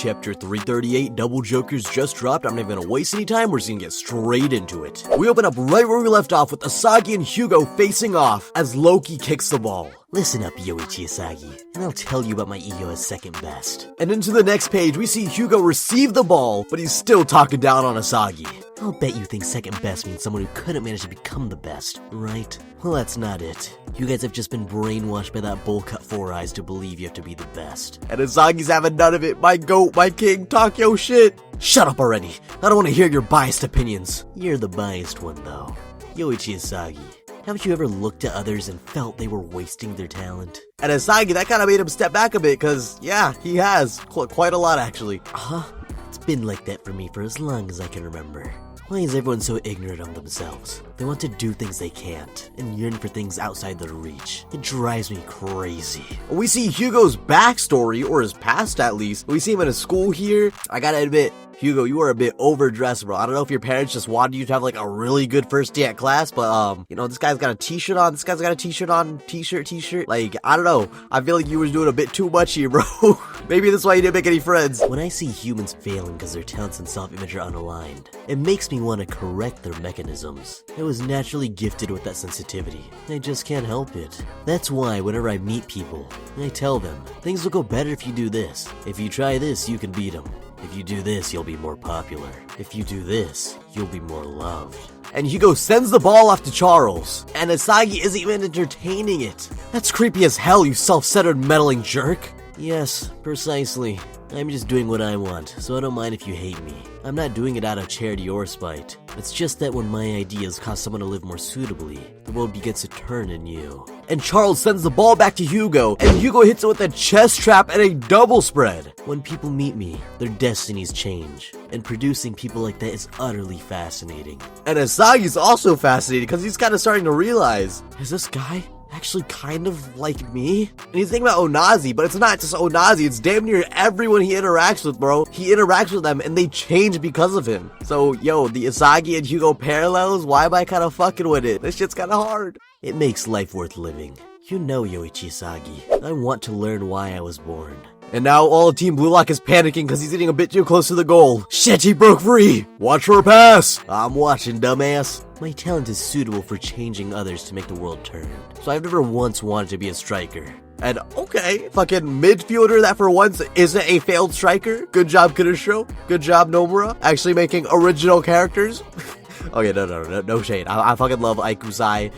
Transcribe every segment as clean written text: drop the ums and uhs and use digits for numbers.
chapter 338, Double Jokers just dropped. I'm not even gonna waste any time, we're just gonna get straight into it. We open up right where we left off with Isagi and Hiryo facing off as Loki kicks the ball. Listen up, Yoichi Isagi, and I'll tell you about my ego as second best. And into the next page, we see Hiryo receive the ball, but he's still talking down on Isagi. I'll bet you think second best means someone who couldn't manage to become the best, right? Well, that's not it. You guys have just been brainwashed by that bull cut 4 eyes to believe you have to be the best. And Isagi's having none of it. My goat, my king, talk yo shit. Shut up already. I don't want to hear your biased opinions. You're the biased one, though. Yoichi Isagi. Haven't you ever looked at others and felt they were wasting their talent? And Isagi, that kind of made him step back a bit, cause yeah, he has. Quite a lot, actually. It's been like that for me for as long as I can remember. Why is everyone so ignorant of themselves? They want to do things they can't, and yearn for things outside their reach. It drives me crazy. We see Hugo's backstory, or his past at least. We see him in a school here. I gotta admit, Hiryo, you are a bit overdressed, bro. I don't know if your parents just wanted you to have like a really good first day at class, but you know, this guy's got a t-shirt on, this guy's got a t-shirt on, t-shirt. Like, I don't know. I feel like you were doing a bit too much here, bro. Maybe that's why you didn't make any friends. When I see humans failing because their talents and self-image are unaligned, it makes me want to correct their mechanisms. I was naturally gifted with that sensitivity. I just can't help it. That's why whenever I meet people, I tell them, things will go better if you do this. If you try this, you can beat them. If you do this, you'll be more popular. If you do this, you'll be more loved. And Hiryo sends the ball off to Charles, and Isagi isn't even entertaining it. That's creepy as hell, you self-centered meddling jerk. Yes, precisely. I'm just doing what I want, so I don't mind if you hate me. I'm not doing it out of charity or spite. It's just that when my ideas cause someone to live more suitably, the world begins to turn in you. And Charles sends the ball back to Hiryo, and Hiryo hits it with a chest trap and a double spread. When people meet me, their destinies change, and producing people like that is utterly fascinating. And Isagi's also fascinated because he's kind of starting to realize, is this guy actually kind of like me? And he's thinking about Onazi, but it's not just Onazi, it's damn near everyone he interacts with, bro. He interacts with them and they change because of him. So, yo, the Isagi and Hiryo parallels, why am I kind of fucking with it? This shit's kind of hard. It makes life worth living. You know, Yoichi Isagi, I want to learn why I was born. And now all of Team BLUELOCK is panicking because he's getting a bit too close to the goal. Shit, he broke free! Watch for a pass! I'm watching, dumbass. My talent is suitable for changing others to make the world turn. So I've never once wanted to be a striker. And okay, fucking midfielder that for once isn't a failed striker. Good job, Kudasho. Good job, Nomura. Actually making original characters. Okay, no shade. I fucking love Aikusai,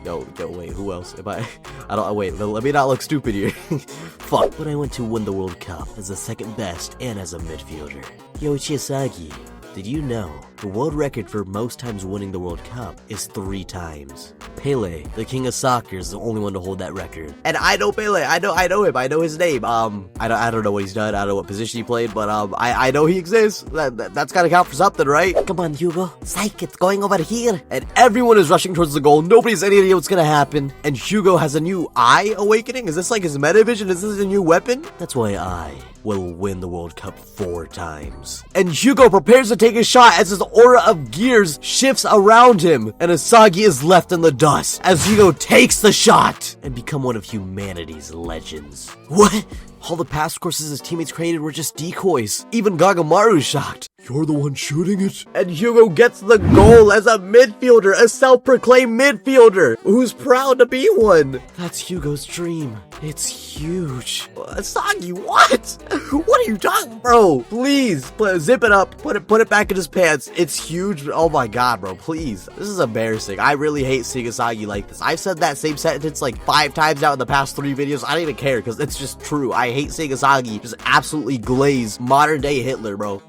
Yo, wait, who else? Wait, let me not look stupid here. Fuck. But I went to win the World Cup as the second best and as a midfielder. Yoichi Isagi, did you know the world record for most times winning the World Cup is 3 times? Pele, the king of soccer, is the only one to hold that record. And I know Pele, I know him, I know his name. I don't know what he's done, I don't know what position he played, but I know he exists. That's gotta count for something, right? Come on, Hugo. Psych, it's going over here. And everyone is rushing towards the goal, nobody's any idea what's gonna happen. And Hugo has a new eye awakening? Is this like his meta vision? Is this a new weapon? That's why I will win the World Cup 4 times. And Hugo prepares to take a shot as his aura of gears shifts around him, and Isagi is left in the dust as Hugo takes the shot and become one of humanity's legends. What? All the past courses his teammates created were just decoys. Even Gagamaru's shocked. You're the one shooting it? And Hugo gets the goal as a midfielder, a self-proclaimed midfielder, who's proud to be one. That's Hugo's dream. It's huge. Isagi, what? What are you talking, bro? Please, zip it up, put it back in his pants. It's huge. Oh my god, bro, please. This is embarrassing. I really hate seeing Isagi like this. I've said that same sentence like 5 times now in the past 3 videos. I don't even care because it's just true. I hate seeing Isagi just absolutely glaze modern day Hitler, bro.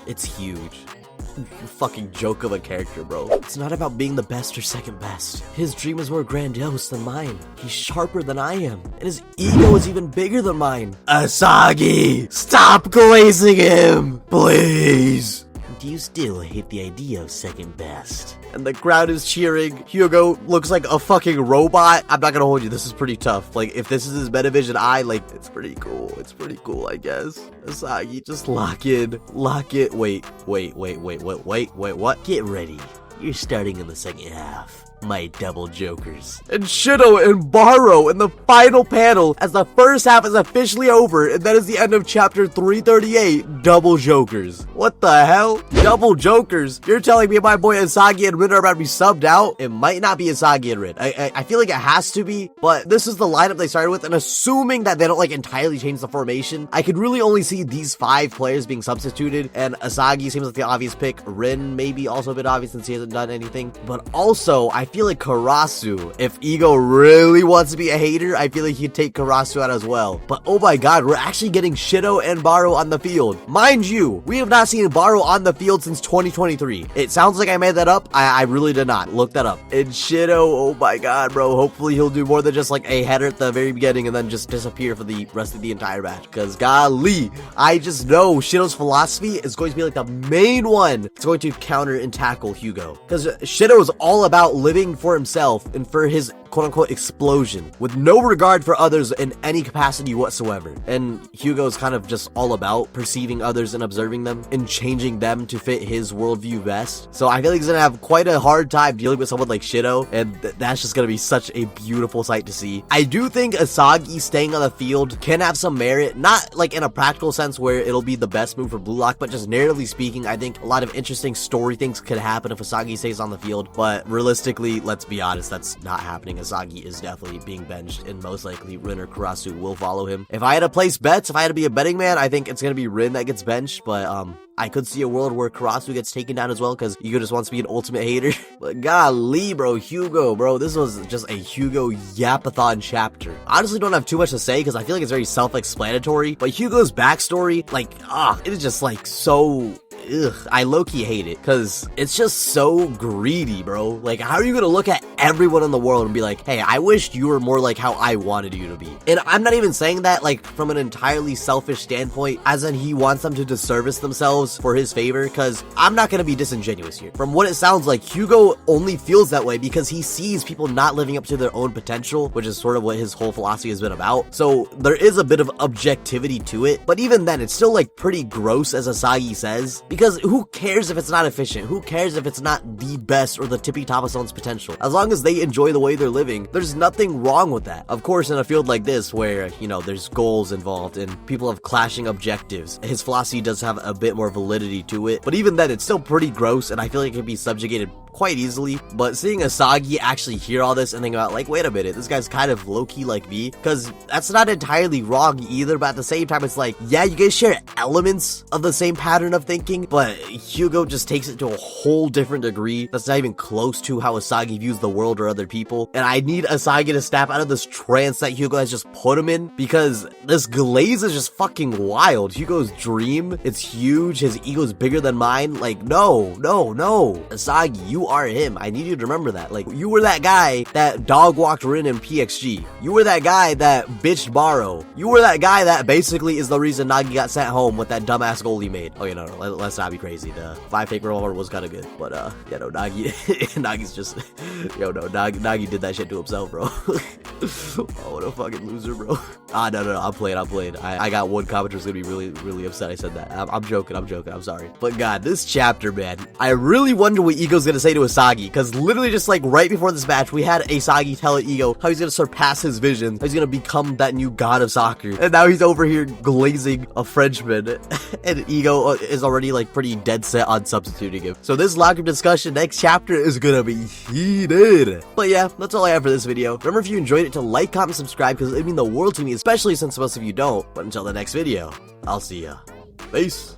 It's huge. You fucking joke of a character, bro. It's not about being the best or second best. His dream is more grandiose than mine. He's sharper than I am, and his ego is even bigger than mine. Isagi, stop glazing him, please. Do you still hate the idea of second best? And the crowd is cheering. Hugo looks like a fucking robot. I'm not gonna hold you, this is pretty tough. Like, if this is his Metavision eye, like, it's pretty cool. It's pretty cool, I guess. Isagi, just lock in. Lock it. Wait, what? Get ready. You're starting in the second half. my double jokers. And Shido and Barou in the final panel as the first half is officially over, and that is the end of chapter 338, double jokers. What the hell? Double jokers? You're telling me my boy Isagi and Rin are about to be subbed out? It might not be Isagi and Rin. I feel like it has to be, but this is the lineup they started with, and assuming that they don't like entirely change the formation, I could really only see these 5 players being substituted, and Isagi seems like the obvious pick. Rin maybe also a bit obvious since he hasn't done anything, but also I feel like Karasu, if Ego really wants to be a hater, I feel like he'd take Karasu out as well. But oh my god, we're actually getting Shido and Barou on the field. Mind you, we have not seen Barou on the field since 2023. It sounds like I made that up. I really did not. Look that up. And Shido, oh my god, bro, hopefully he'll do more than just like a header at the very beginning and then just disappear for the rest of the entire match. Because golly, I just know Shido's philosophy is going to be like the main one. It's going to counter and tackle Hugo. Because Shido is all about living for himself and for his quote-unquote explosion with no regard for others in any capacity whatsoever. And Hugo is kind of just all about perceiving others and observing them and changing them to fit his worldview best. So I feel like he's gonna have quite a hard time dealing with someone like Shido, and that's just gonna be such a beautiful sight to see. I do think Isagi staying on the field can have some merit, not like in a practical sense where it'll be the best move for BLUELOCK, but just narratively speaking, I think a lot of interesting story things could happen if Isagi stays on the field. But realistically, let's be honest, that's not happening. Isagi is definitely being benched, and most likely Rin or Karasu will follow him. If I had to place bets, if I had to be a betting man, I think it's gonna be Rin that gets benched, but I could see a world where Karasu gets taken down as well because Hugo just wants to be an ultimate hater. But golly, bro, Hugo, bro, this was just a Hugo yapathon chapter. Honestly, don't have too much to say because I feel like it's very self-explanatory, but Hugo's backstory, like, it is just like so... Ugh, I low-key hate it because it's just so greedy, bro. Like, how are you gonna look at everyone in the world and be like, hey, I wish you were more like how I wanted you to be? And I'm not even saying that like from an entirely selfish standpoint, as in he wants them to disservice themselves for his favor, because I'm not gonna be disingenuous here. From what it sounds like, Hugo only feels that way because he sees people not living up to their own potential, which is sort of what his whole philosophy has been about. So there is a bit of objectivity to it, but even then, it's still like pretty gross, as Isagi says. Because who cares if it's not efficient? Who cares if it's not the best or the tippy top of someone's potential? As long as they enjoy the way they're living, there's nothing wrong with that. Of course, in a field like this where, you know, there's goals involved and people have clashing objectives, his philosophy does have a bit more validity to it. But even then, it's still pretty gross, and I feel like it can be subjugated quite easily. But seeing Isagi actually hear all this and think about, like, wait a minute, this guy's kind of low-key like me, because that's not entirely wrong either, but at the same time, it's like, yeah, you guys share elements of the same pattern of thinking, but Hugo just takes it to a whole different degree that's not even close to how Isagi views the world or other people. And I need Isagi to snap out of this trance that Hugo has just put him in, because this glaze is just fucking wild. Hugo's dream, it's huge, his ego's bigger than mine. Like, no, Isagi, you are him. I need you to remember that. Like, you were that guy that dog walked Rin in PXG. You were that guy that bitched Barou. You were that guy that basically is the reason Nagi got sent home with that dumbass goal he made. Oh, yeah, no, let's not be crazy. The 5-take revolver was kind of good, but yeah, no, Nagi's just, yo, no, Nagi did that shit to himself, bro. Oh, what a fucking loser, bro. No, I'm playing. I got one commenter who's gonna be really upset I said that. I'm joking, I'm sorry. But god, this chapter, man, I really wonder what Ego's gonna say to Isagi, because literally just like right before this match, we had Isagi tell Ego how he's gonna surpass his vision, how he's gonna become that new god of soccer, and now he's over here glazing a Frenchman, and Ego is already like pretty dead set on substituting him. So this locker discussion next chapter is gonna be heated. But yeah, that's all I have for this video. Remember, if you enjoyed it, to like, comment, subscribe, because it'd mean the world to me, especially since most of you don't. But until the next video, I'll see ya. Peace.